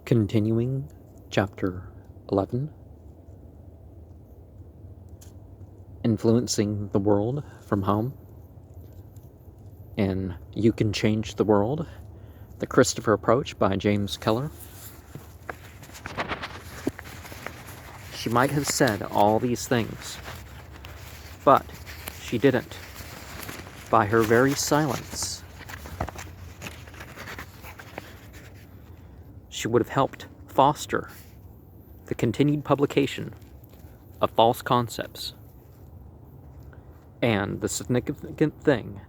Continuing Chapter 11, Influencing the World from Home, in You Can Change the World, The Christopher Approach by James Keller. She might have said all these things, but she didn't. By her very silence, she would have helped foster the continued publication of false concepts. And the significant thing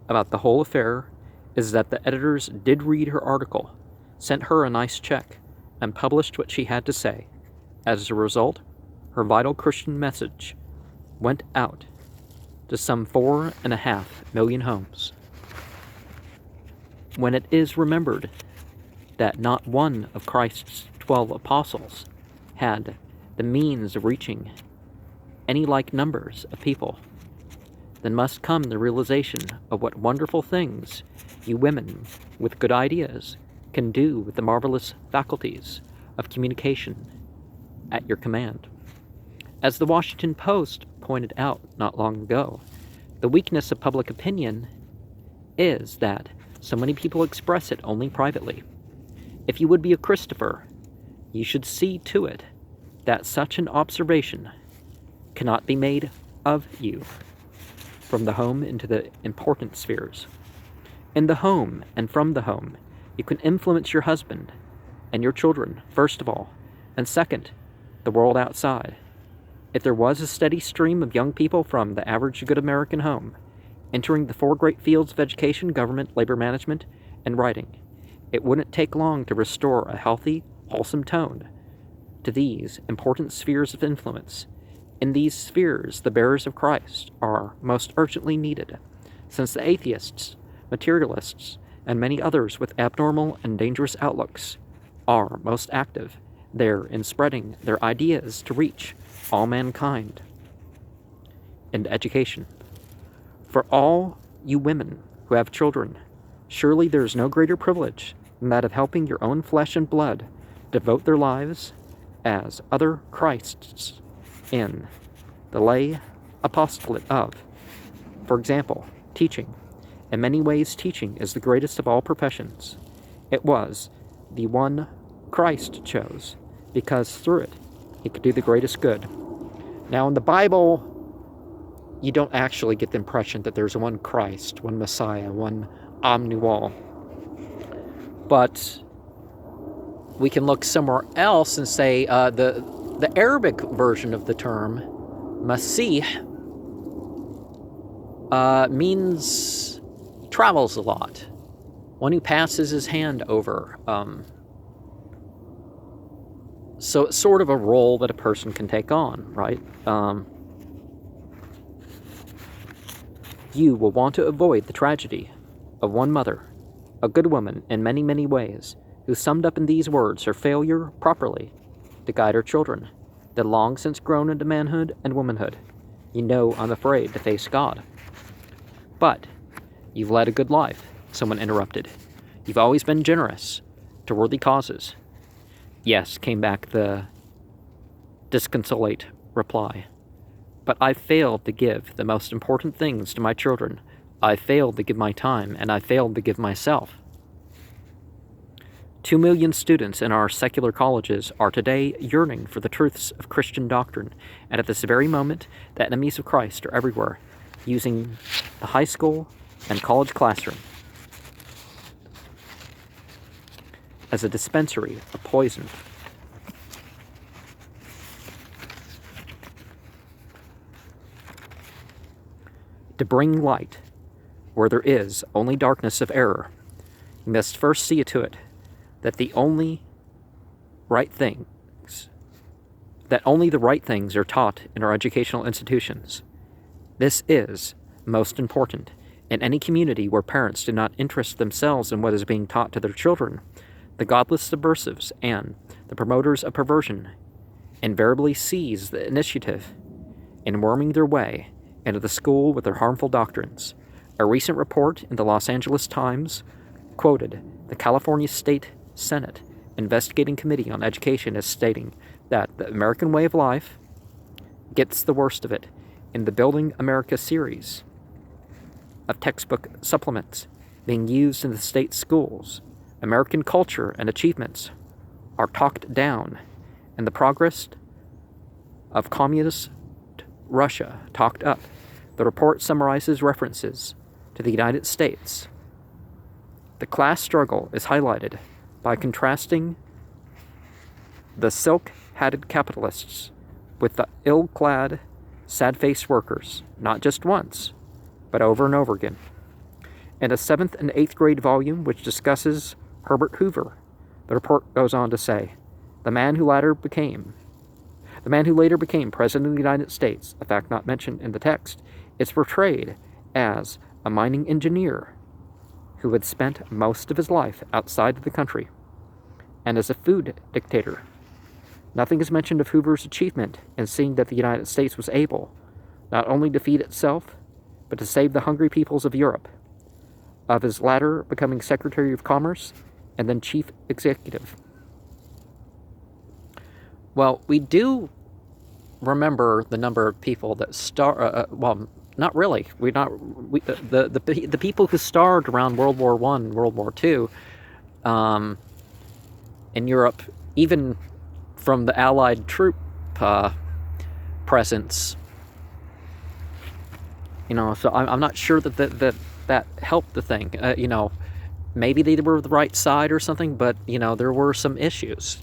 about the whole affair is that the editors did read her article, sent her a nice check, and published what she had to say. As a result, her vital Christian message went out to some 4.5 million homes. When it is remembered that not one of Christ's 12 apostles had the means of reaching any like numbers of people, then must come the realization of what wonderful things you women with good ideas can do with the marvelous faculties of communication at your command. As the Washington Post pointed out not long ago, the weakness of public opinion is that so many people express it only privately. If you would be a Christopher, you should see to it that such an observation cannot be made of you from the home into the important spheres. In the home and from the home, you can influence your husband and your children, first of all, and second, the world outside. If there was a steady stream of young people from the average good American home entering the 4 great fields of education, government, labor management, and writing, it wouldn't take long to restore a healthy, wholesome tone to these important spheres of influence. In these spheres, the bearers of Christ are most urgently needed, since the atheists, materialists, and many others with abnormal and dangerous outlooks are most active there in spreading their ideas to reach all mankind. And education. For all you women who have children, surely there is no greater privilege than that of helping your own flesh and blood devote their lives as other Christs in the lay apostolate of, for example, teaching. In many ways, teaching is the greatest of all professions. It was the one Christ chose, because through it he could do the greatest good. Now in the Bible, you don't actually get the impression that there's one Christ, one Messiah, one Omniwall. But we can look somewhere else and say the Arabic version of the term, Masih, means travels a lot. One who passes his hand over. So it's sort of a role that a person can take on, right? You will want to avoid the tragedy of one mother, a good woman in many, many ways, who summed up in these words her failure properly to guide her children, that long since grown into manhood and womanhood. You know I'm afraid to face God. But you've led a good life, someone interrupted. You've always been generous to worthy causes. Yes, came back the disconsolate reply. But I've failed to give the most important things to my children. I've failed to give my time, and I've failed to give myself. 2 million students in our secular colleges are today yearning for the truths of Christian doctrine, and at this very moment, the enemies of Christ are everywhere, using the high school and college classroom as a dispensary of poison. To bring light where there is only darkness of error, you must first see to it that only the right things are taught in our educational institutions. This is most important in any community where parents do not interest themselves in what is being taught to their children. The godless subversives and the promoters of perversion invariably seize the initiative in worming their way into the school with their harmful doctrines. A recent report in the Los Angeles Times quoted the California State Senate Investigating Committee on Education is stating that the American way of life gets the worst of it in the Building America series of textbook supplements being used in the state schools. American culture and achievements are talked down, and the progress of communist Russia talked up. The report summarizes references to the United States. The class struggle is highlighted by contrasting the silk-hatted capitalists with the ill-clad, sad-faced workers, not just once, but over and over again. In a 7th and 8th grade volume which discusses Herbert Hoover, the report goes on to say, the man who later became President of the United States, a fact not mentioned in the text, is portrayed as a mining engineer who had spent most of his life outside of the country, and as a food dictator. Nothing is mentioned of Hoover's achievement in seeing that the United States was able not only to feed itself, but to save the hungry peoples of Europe, of his latter becoming Secretary of Commerce and then Chief Executive. Well, we do remember the number of people that well, not really. The people who starved around World War I and World War II in Europe, even from the Allied troop presence. So I'm not sure that helped the thing. Maybe they were the right side or something, but there were some issues.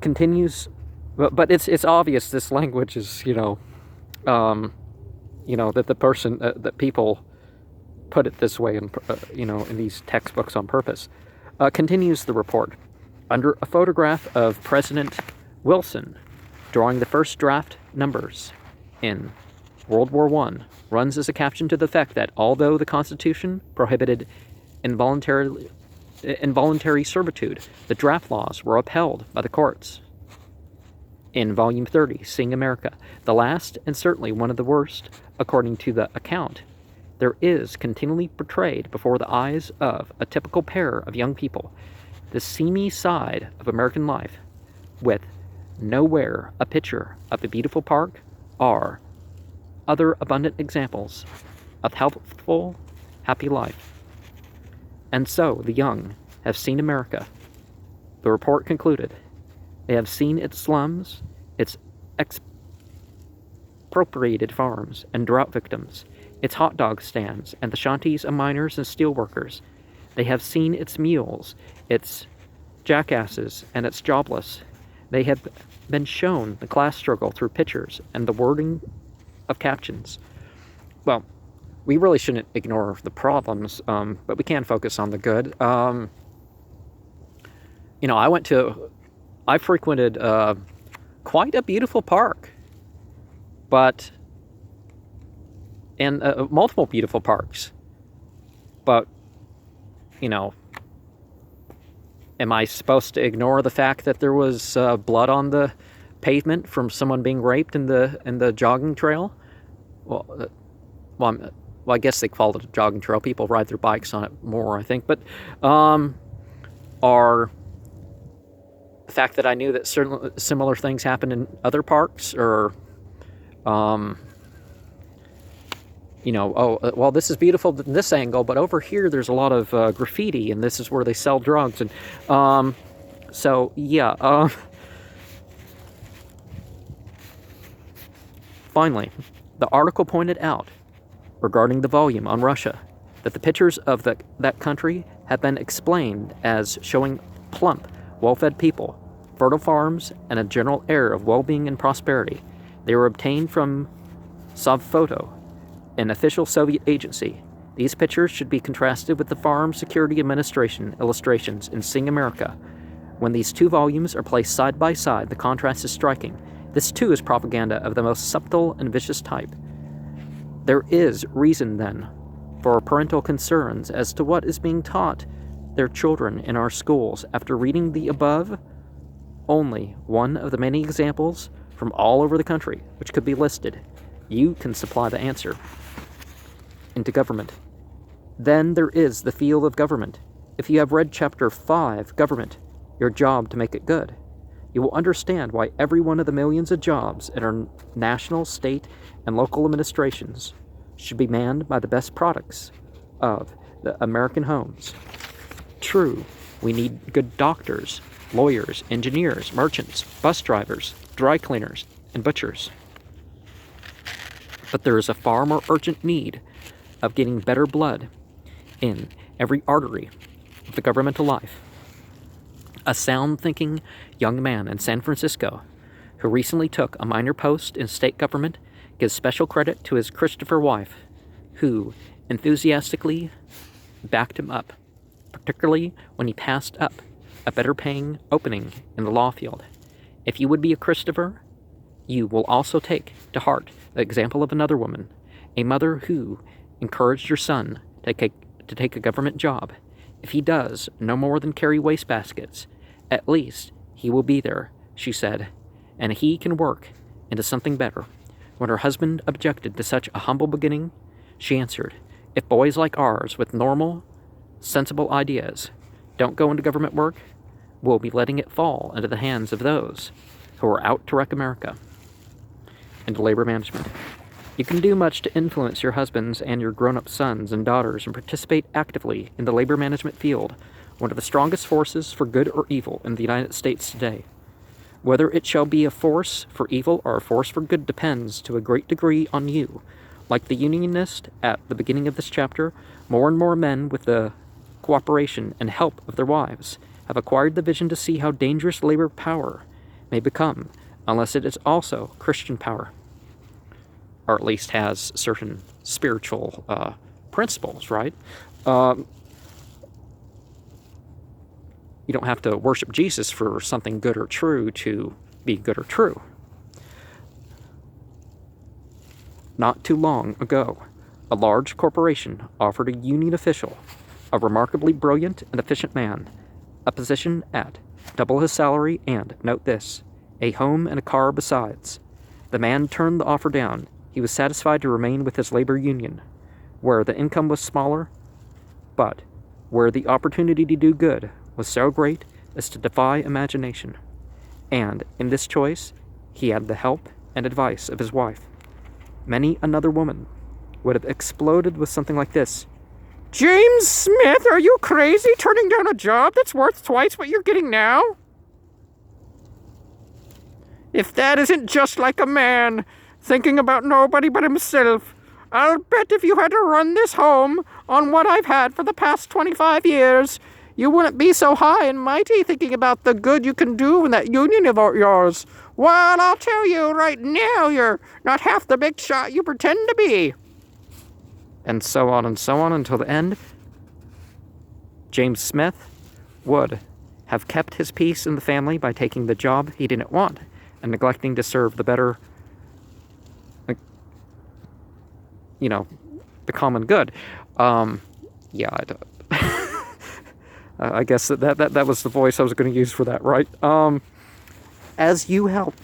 Continues, but it's obvious this language is that the person that people put it this way in in these textbooks on purpose. Continues the report. Under a photograph of President Wilson drawing the first draft numbers in World War I, runs as a caption to the effect that although the Constitution prohibited involuntary servitude, the draft laws were upheld by the courts. In Volume 30, Seeing America, the last and certainly one of the worst, according to the account, there is continually portrayed before the eyes of a typical pair of young people the seamy side of American life, with nowhere a picture of a beautiful park or other abundant examples of healthful, happy life. And so the young have seen America. The report concluded, they have seen its slums, its expropriated farms and drought victims, its hot dog stands, and the shanties of miners and steelworkers. They have seen its mules, its jackasses, and its jobless. They have been shown the class struggle through pictures and the wording of captions. Well, we really shouldn't ignore the problems, but we can focus on the good. I frequented quite a beautiful park, and multiple beautiful parks. But, am I supposed to ignore the fact that there was blood on the pavement from someone being raped in the jogging trail? Well, I guess they call it a jogging trail. People ride their bikes on it more, I think. But, or the fact that I knew that certain similar things happen in other parks, or, this is beautiful in this angle, but over here there's a lot of graffiti, and this is where they sell drugs, and finally, the article pointed out regarding the volume on Russia that the pictures of that country have been explained as showing plump, well-fed people, fertile farms, and a general air of well-being and prosperity. They were obtained from Savphoto, an official Soviet agency. These pictures should be contrasted with the Farm Security Administration illustrations in Seeing America. When these two volumes are placed side by side, the contrast is striking. This too is propaganda of the most subtle and vicious type. There is reason, then, for parental concerns as to what is being taught their children in our schools. After reading the above, only one of the many examples from all over the country which could be listed, you can supply the answer. Into government. Then there is the field of government. If you have read Chapter 5, Government, Your Job to Make It Good, you will understand why every one of the millions of jobs in our national, state, and local administrations should be manned by the best products of the American homes. True, we need good doctors, lawyers, engineers, merchants, bus drivers, dry cleaners, and butchers. But there is a far more urgent need of getting better blood in every artery of the governmental life. A sound-thinking young man in San Francisco who recently took a minor post in state government gives special credit to his Christopher wife, who enthusiastically backed him up, particularly when he passed up a better-paying opening in the law field. If you would be a Christopher, you will also take to heart the example of another woman, a mother who encouraged her son to take a government job. If he does no more than carry wastebaskets, at least he will be there, she said, and he can work into something better. When her husband objected to such a humble beginning, she answered, "If boys like ours with normal, sensible ideas don't go into government work, we'll be letting it fall into the hands of those who are out to wreck America." Into labor management. You can do much to influence your husbands and your grown-up sons and daughters and participate actively in the labor management field, one of the strongest forces for good or evil in the United States today. Whether it shall be a force for evil or a force for good depends to a great degree on you. Like the Unionist at the beginning of this chapter, more and more men, with the cooperation and help of their wives, have acquired the vision to see how dangerous labor power may become unless it is also Christian power, or at least has certain spiritual principles, right? You don't have to worship Jesus for something good or true to be good or true. Not too long ago, a large corporation offered a union official, a remarkably brilliant and efficient man, a position at double his salary and, note this, a home and a car besides. The man turned the offer down. He was satisfied to remain with his labor union, where the income was smaller, but where the opportunity to do good was so great as to defy imagination. And in this choice, he had the help and advice of his wife. Many another woman would have exploded with something like this. "James Smith, are you crazy turning down a job that's worth twice what you're getting now? If that isn't just like a man, thinking about nobody but himself, I'll bet if you had to run this home on what I've had for the past 25 years, you wouldn't be so high and mighty thinking about the good you can do in that union of yours. Well, I'll tell you right now, you're not half the big shot you pretend to be." And so on until the end. James Smith would have kept his peace in the family by taking the job he didn't want and neglecting to serve the better, the common good. I guess that was the voice I was going to use for that, right? As you help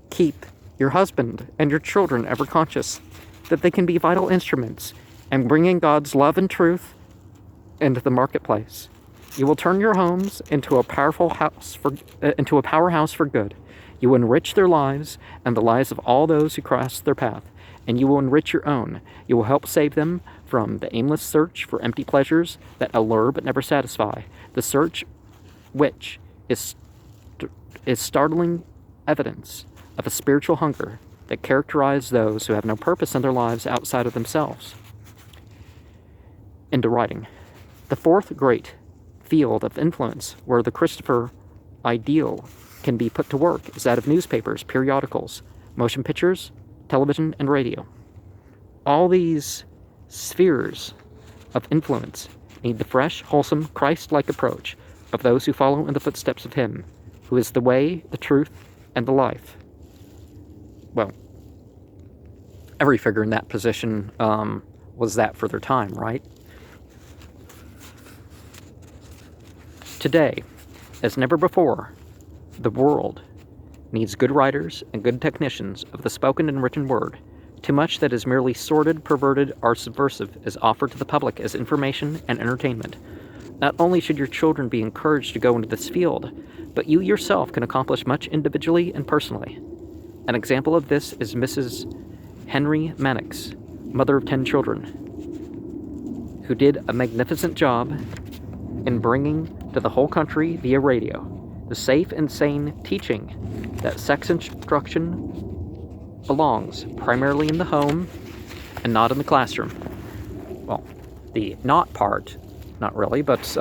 keep your husband and your children ever conscious that they can be vital instruments in bringing God's love and truth into the marketplace, you will turn your homes into a powerhouse for good. You will enrich their lives and the lives of all those who cross their path, and you will enrich your own. You will help save them from the aimless search for empty pleasures that allure but never satisfy, the search which is startling evidence of a spiritual hunger that characterizes those who have no purpose in their lives outside of themselves. Into writing. The fourth great field of influence where the Christopher ideal can be put to work is that of newspapers, periodicals, motion pictures, television, and radio. All these spheres of influence need the fresh, wholesome, Christ-like approach of those who follow in the footsteps of Him, who is the way, the truth, and the life. Well, every figure in that position was that for their time, right? Today, as never before, the world needs good writers and good technicians of the spoken and written word. Too much that is merely sordid, perverted, or subversive is offered to the public as information and entertainment. Not only should your children be encouraged to go into this field, but you yourself can accomplish much individually and personally. An example of this is Mrs. Henry Mannix, mother of 10 children, who did a magnificent job in bringing to the whole country via radio the safe and sane teaching that sex instruction belongs primarily in the home and not in the classroom. Well, the not part, not really, but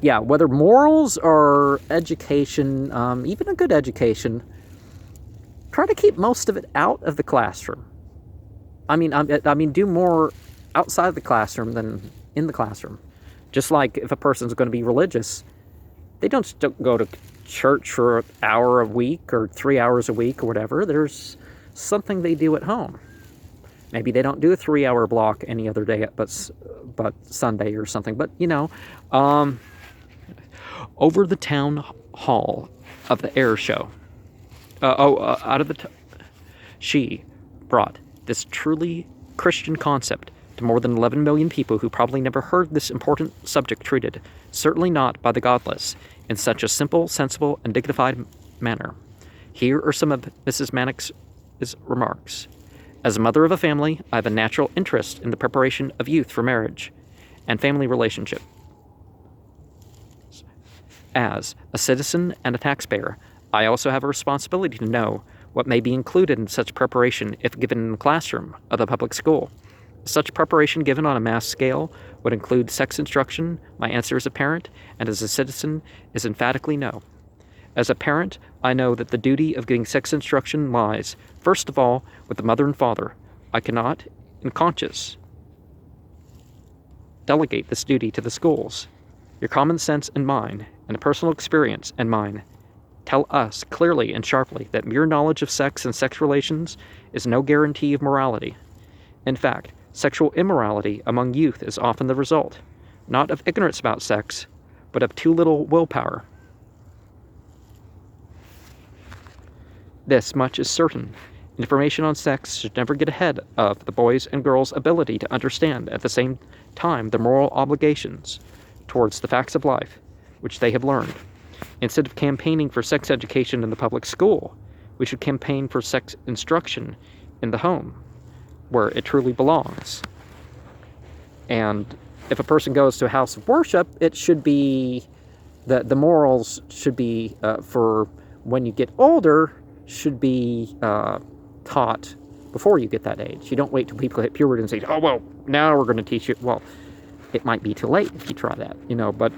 yeah, whether morals or education, even a good education, try to keep most of it out of the classroom. I mean, do more outside the classroom than in the classroom. Just like if a person's going to be religious, they don't just go to church for an hour a week or 3 hours a week or whatever. There's something they do at home. Maybe they don't do a 3-hour block any other day, but Sunday or something. But, over the town hall of the air show, she brought this truly Christian concept to more than 11 million people who probably never heard this important subject treated, certainly not by the godless, in such a simple, sensible, and dignified manner. Here are some of Mrs. Mannix's remarks. As a mother of a family, I have a natural interest in the preparation of youth for marriage and family relationship. As a citizen and a taxpayer, I also have a responsibility to know what may be included in such preparation if given in the classroom of the public school. Such preparation given on a mass scale would include sex instruction. My answer as a parent and as a citizen is emphatically no. As a parent, I know that the duty of giving sex instruction lies, first of all, with the mother and father. I cannot, in conscience, delegate this duty to the schools. Your common sense and mine, and personal experience and mine, tell us clearly and sharply that mere knowledge of sex and sex relations is no guarantee of morality. In fact, sexual immorality among youth is often the result, not of ignorance about sex, but of too little willpower. This much is certain. Information on sex should never get ahead of the boys' and girls' ability to understand at the same time the moral obligations towards the facts of life, which they have learned. Instead of campaigning for sex education in the public school, we should campaign for sex instruction in the home, where it truly belongs. And if a person goes to a house of worship, it should be, the morals should be, for when you get older, should be taught before you get that age. You don't wait till people hit puberty and say, oh, well, now we're going to teach you. Well, it might be too late if you try that, but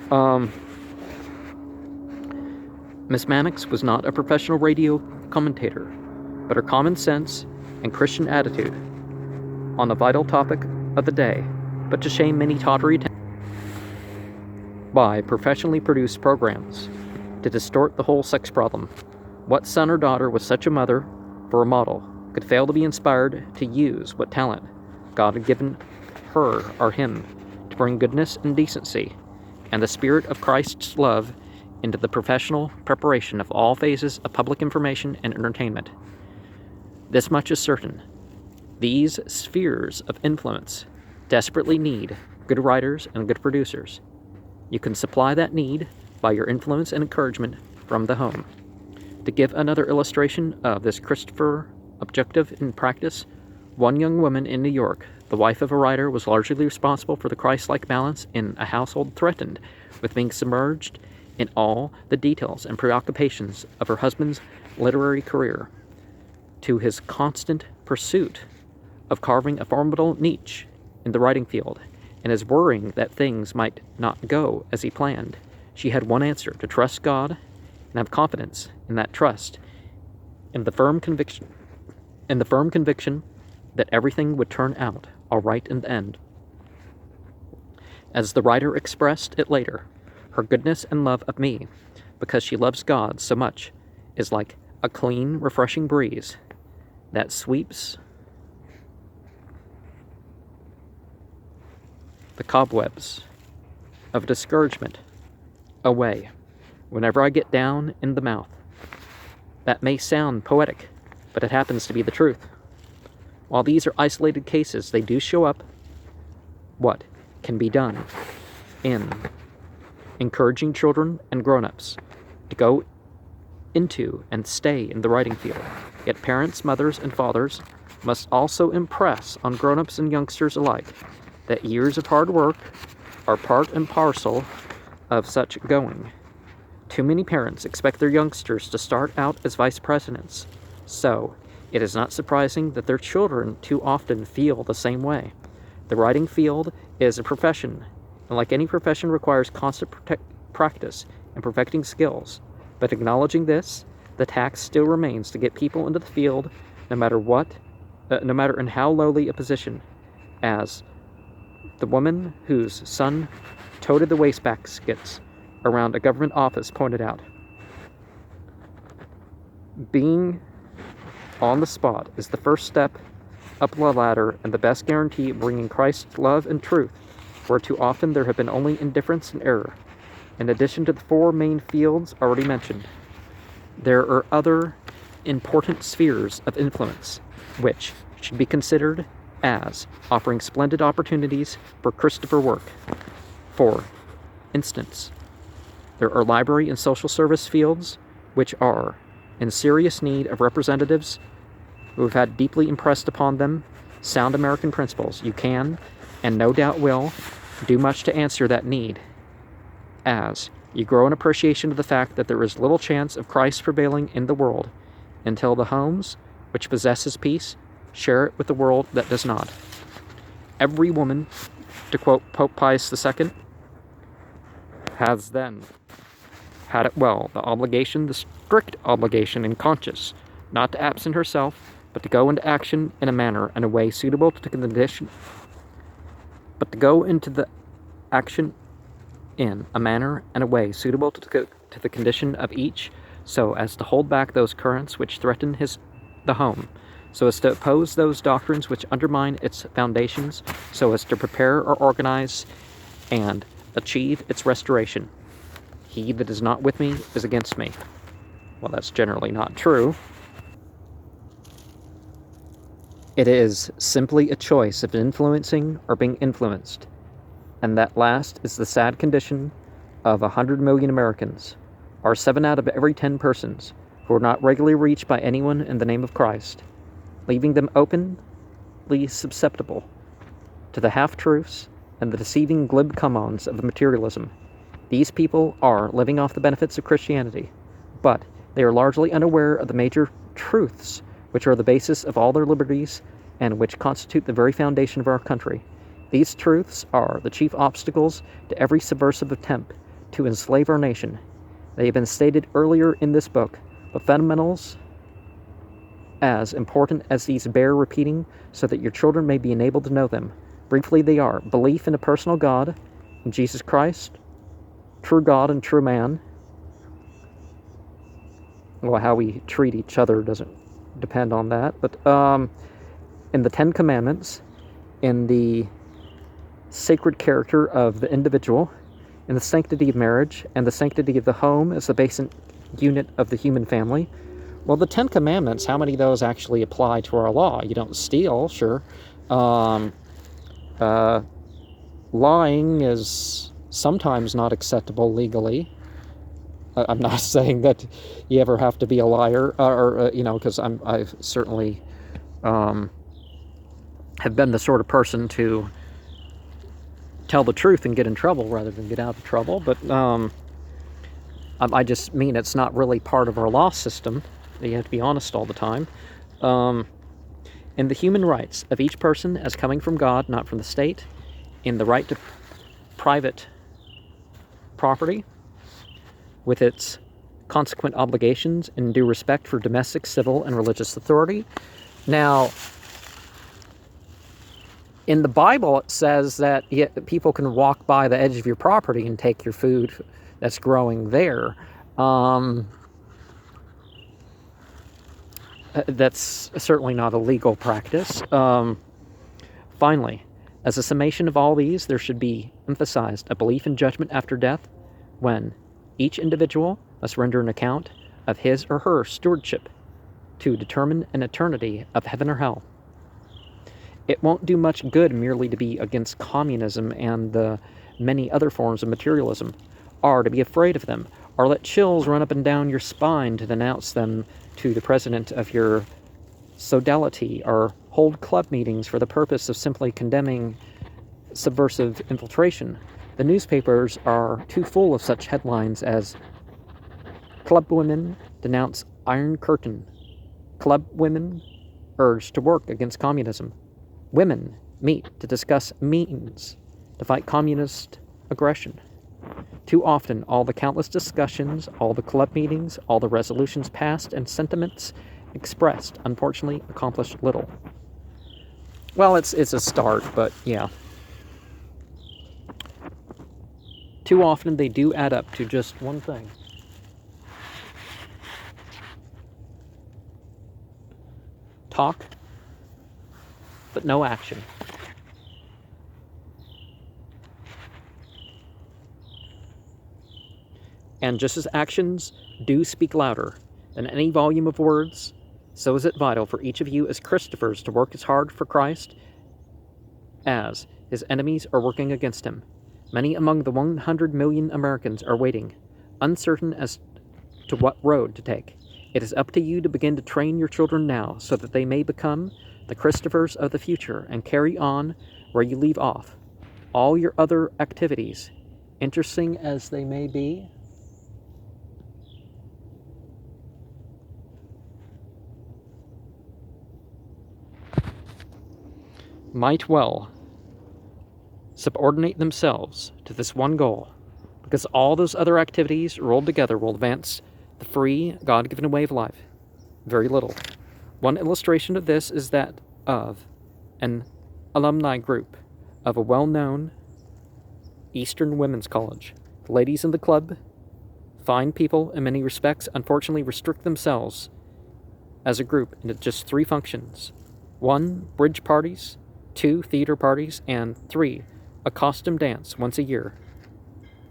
Miss Mannix was not a professional radio commentator, but her common sense and Christian attitude on the vital topic of the day, but to shame many tawdry by professionally produced programs to distort the whole sex problem. What son or daughter with such a mother for a model could fail to be inspired to use what talent God had given her or him to bring goodness and decency and the spirit of Christ's love into the professional preparation of all phases of public information and entertainment? This much is certain. These spheres of influence desperately need good writers and good producers. You can supply that need by your influence and encouragement from the home. To give another illustration of this Christopher objective in practice, one young woman in New York, the wife of a writer, was largely responsible for the Christ-like balance in a household threatened with being submerged in all the details and preoccupations of her husband's literary career, to his constant pursuit of carving a formidable niche in the writing field, and his worrying that things might not go as he planned. She had one answer: to trust God and have confidence in that trust, in the firm conviction that everything would turn out all right in the end. As the writer expressed it later, her goodness and love of me, because she loves God so much, is like a clean, refreshing breeze that sweeps the cobwebs of discouragement away whenever I get down in the mouth. That may sound poetic, but it happens to be the truth. While these are isolated cases, they do show up what can be done in encouraging children and grown-ups to go into and stay in the writing field. Yet parents, mothers, and fathers must also impress on grown-ups and youngsters alike that years of hard work are part and parcel of such going. Too many parents expect their youngsters to start out as vice presidents, so it is not surprising that their children too often feel the same way. The writing field is a profession, and like any profession requires constant practice and perfecting skills. But acknowledging this, the task still remains to get people into the field, no matter in how lowly a position, as the woman whose son toted the wastebaskets around a government office pointed out. Being on the spot is the first step up the ladder and the best guarantee of bringing Christ's love and truth, where too often there have been only indifference and error. In addition to the four main fields already mentioned, there are other important spheres of influence which should be considered as offering splendid opportunities for Christopher work. For instance, there are library and social service fields which are in serious need of representatives who have had deeply impressed upon them sound American principles. You can, and no doubt will, do much to answer that need, as you grow an appreciation of the fact that there is little chance of Christ prevailing in the world until the homes which possess his peace share it with the world that does not. Every woman, to quote Pope Pius II, has then had it well, the strict obligation in conscience, not to absent herself, but to go into action in a manner and a way suitable to the condition, in a manner and a way suitable to the condition of each, so as to hold back those currents which threaten the home, so as to oppose those doctrines which undermine its foundations, so as to prepare or organize and achieve its restoration. He that is not with me is against me. Well, that's generally not true. It is simply a choice of influencing or being influenced. And that last is the sad condition of 100 million Americans, or 7 out of every 10 persons, who are not regularly reached by anyone in the name of Christ, leaving them openly susceptible to the half-truths and the deceiving glib come-ons of materialism. These people are living off the benefits of Christianity, but they are largely unaware of the major truths which are the basis of all their liberties and which constitute the very foundation of our country. These truths are the chief obstacles to every subversive attempt to enslave our nation. They have been stated earlier in this book, but fundamentals as important as these bear repeating so that your children may be enabled to know them. Briefly, they are belief in a personal God, in Jesus Christ, true God and true man. Well, how we treat each other doesn't depend on that, but in the 10 Commandments, in the sacred character of the individual, in the sanctity of marriage, and the sanctity of the home as the basic unit of the human family. Well, the 10 Commandments, how many of those actually apply to our law? You don't steal, sure. Lying is sometimes not acceptable legally. I'm not saying that you ever have to be a liar, because I've certainly have been the sort of person to tell the truth and get in trouble rather than get out of trouble, but I just mean it's not really part of our law system. You have to be honest all the time. In the human rights of each person as coming from God, not from the state, in the right to private property, with its consequent obligations and due respect for domestic, civil, and religious authority. Now, in the Bible, it says that people can walk by the edge of your property and take your food that's growing there. That's certainly not a legal practice. Finally, as a summation of all these, there should be emphasized a belief in judgment after death, when each individual must render an account of his or her stewardship to determine an eternity of heaven or hell. It won't do much good merely to be against communism and the many other forms of materialism, are to be afraid of them, or let chills run up and down your spine to denounce them to the president of your sodality, or hold club meetings for the purpose of simply condemning subversive infiltration. The newspapers are too full of such headlines as "Club Women Denounce Iron Curtain," "Club Women Urge to Work Against Communism," "Women Meet to Discuss Means to Fight Communist Aggression." Too often, all the countless discussions, all the club meetings, all the resolutions passed, and sentiments expressed, unfortunately, accomplish little. Well, it's a start, but yeah. Too often, they do add up to just one thing. Talk, but no action. And just as actions do speak louder than any volume of words, so is it vital for each of you as Christophers to work as hard for Christ as his enemies are working against him. Many among the 100 million Americans are waiting, uncertain as to what road to take. It is up to you to begin to train your children now so that they may become the Christophers of the future and carry on where you leave off. All your other activities, interesting as they may be, might well subordinate themselves to this one goal, because all those other activities rolled together will advance the free, God-given way of life very little. One illustration of this is that of an alumni group of a well-known Eastern women's college. The ladies in the club, fine people in many respects, unfortunately restrict themselves as a group into just 3 functions. 1, bridge parties, 2, theater parties, and 3, a costume dance once a year.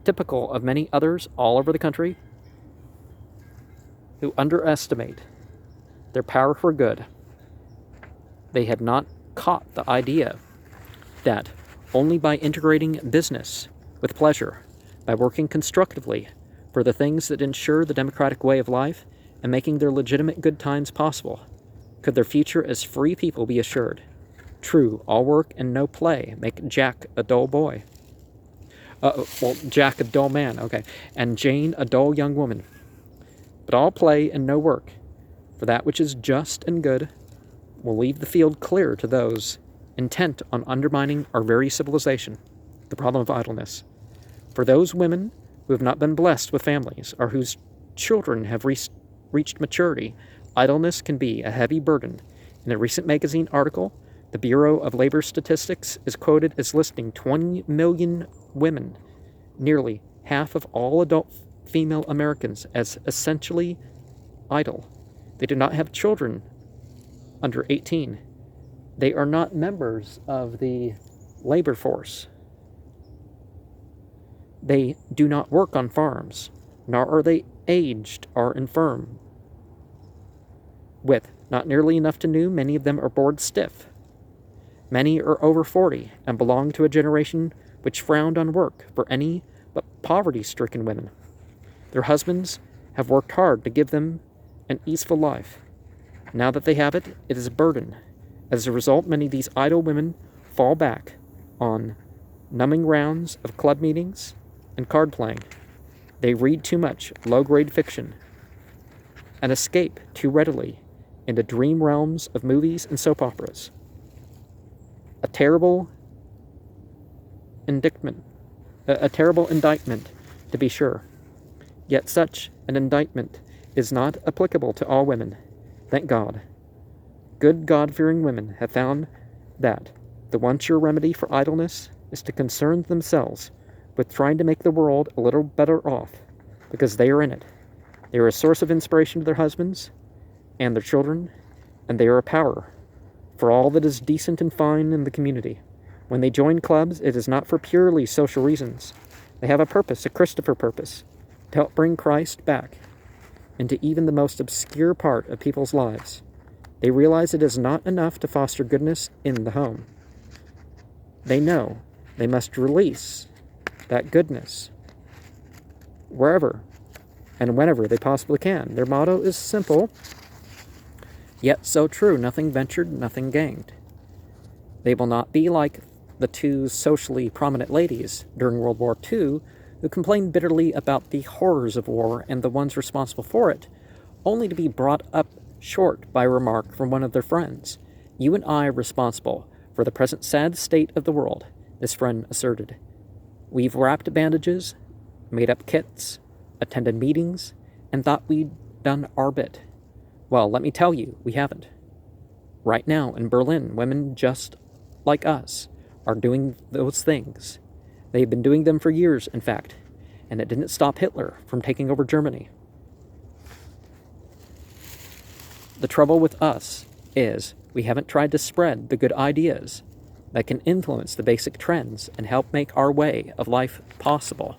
Typical of many others all over the country who underestimate their power for good. They had not caught the idea that only by integrating business with pleasure, by working constructively for the things that ensure the democratic way of life and making their legitimate good times possible, could their future as free people be assured. True, all work and no play make Jack a dull boy. Jack a dull man, okay, and Jane a dull young woman. But all play and no work, for that which is just and good, will leave the field clear to those intent on undermining our very civilization, the problem of idleness. For those women who have not been blessed with families, or whose children have reached maturity, idleness can be a heavy burden. In a recent magazine article, the Bureau of Labor Statistics is quoted as listing 20 million women, nearly half of all adult female Americans, as essentially idle. They do not have children under 18. They are not members of the labor force. They do not work on farms, nor are they aged or infirm. With not nearly enough to do, many of them are bored stiff. Many are over 40 and belong to a generation which frowned on work for any but poverty-stricken women. Their husbands have worked hard to give them an easeful life. Now that they have it, it is a burden. As a result, many of these idle women fall back on numbing rounds of club meetings and card playing. They read too much low-grade fiction and escape too readily into dream realms of movies and soap operas. A terrible indictment, to be sure. Yet such an indictment is not applicable to all women. Thank God. Good God-fearing women have found that the one sure remedy for idleness is to concern themselves with trying to make the world a little better off, because they are in it. They are a source of inspiration to their husbands and their children, and they are a power for all that is decent and fine in the community. When they join clubs, it is not for purely social reasons. They have a purpose, a Christopher purpose, to help bring Christ back into even the most obscure part of people's lives. They realize it is not enough to foster goodness in the home. They know they must release that goodness wherever and whenever they possibly can. Their motto is simple, yet so true: nothing ventured, nothing gained. They will not be like the two socially prominent ladies during World War II who complained bitterly about the horrors of war and the ones responsible for it, only to be brought up short by a remark from one of their friends. "You and I are responsible for the present sad state of the world," this friend asserted. "We've wrapped bandages, made up kits, attended meetings, and thought we'd done our bit. Well, let me tell you, we haven't. Right now in Berlin, women just like us are doing those things. They've been doing them for years, in fact, and it didn't stop Hitler from taking over Germany. The trouble with us is we haven't tried to spread the good ideas that can influence the basic trends and help make our way of life possible."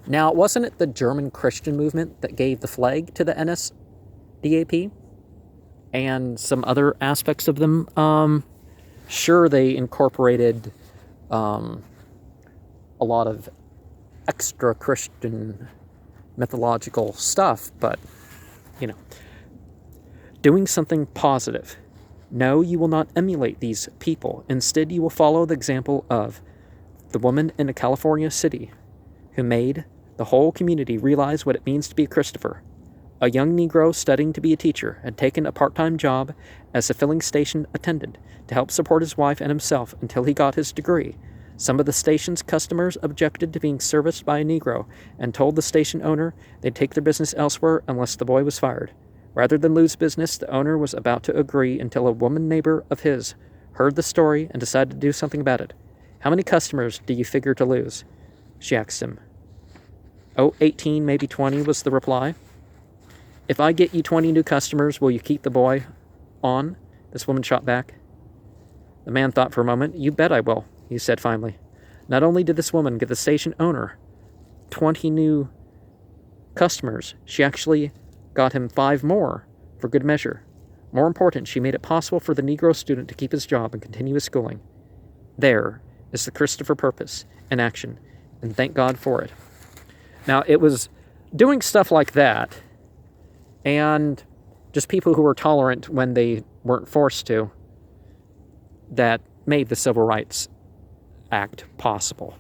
Now, wasn't it the German Christian movement that gave the flag to the NSDAP and some other aspects of them? Sure, they incorporated a lot of extra Christian mythological stuff, but, doing something positive. No, you will not emulate these people. Instead, you will follow the example of the woman in a California city who made the whole community realize what it means to be a Christopher. A young Negro studying to be a teacher had taken a part-time job as a filling station attendant to help support his wife and himself until he got his degree. Some of the station's customers objected to being serviced by a Negro and told the station owner they'd take their business elsewhere unless the boy was fired. Rather than lose business, the owner was about to agree until a woman neighbor of his heard the story and decided to do something about it. "How many customers do you figure to lose?" she asked him. "Oh, 18, maybe 20, was the reply. "If I get you 20 new customers, will you keep the boy on?" this woman shot back. The man thought for a moment. "You bet I will," he said finally. Not only did this woman give the station owner 20 new customers, she actually got him 5 more for good measure. More important, she made it possible for the Negro student to keep his job and continue his schooling. There is the Christopher purpose in action, and thank God for it. Now, it was doing stuff like that, and just people who were tolerant when they weren't forced to, that made the Civil Rights Act possible.